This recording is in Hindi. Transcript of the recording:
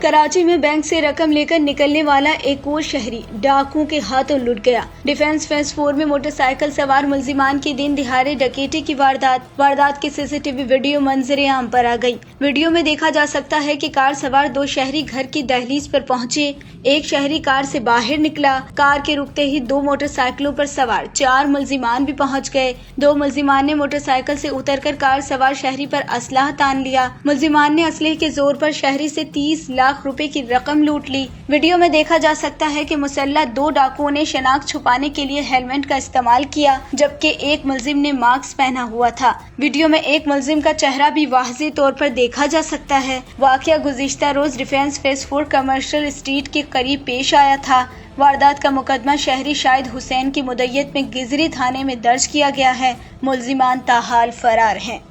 कराची में बैंक से रकम लेकर निकलने वाला एक और शहरी डाकुओं के हाथों लुट गया। डिफेंस फेज 4 में मोटरसाइकिल सवार मुल्जिमान की दिन दिहाड़े डकैती की वारदात की सीसीटीवी वीडियो मंजरे आम पर आ गई। वीडियो में देखा जा सकता है कि कार सवार दो शहरी घर की दहलीज पर पहुंचे। एक शहरी कार से बाहर निकला। कार के रुकते ही दो मोटरसाइकिलों पर सवार 4 मुल्जिमान भी पहुंच गए। दो मुल्जिमान ने मोटरसाइकिल से उतरकर कार सवार शहरी पर असलाह तान लिया। मुल्जिमान ने असलहे के जोर पर शहरी से 30 लाख रुपए की रकम लूट ली। वीडियो में देखा जा सकता है कि मुसल्लह दो डाकुओं ने शनाख्त छुपाने के लिए हेलमेट का इस्तेमाल किया, जबकि एक मुल्जिम ने मास्क पहना हुआ था। वीडियो में एक मुल्जिम का चेहरा भी वाज़ेह तौर पर देखा जा सकता है। वाकया गुज़िश्ता रोज डिफेंस फेज 4 कमर्शियल स्ट्रीट के करीब पेश आया था। वारदात का मुकदमा शहरी शाहिद हुसैन की मुद्दत में गिजरी थाने में दर्ज किया गया है। मुल्जिमान ताहाल फरार हैं।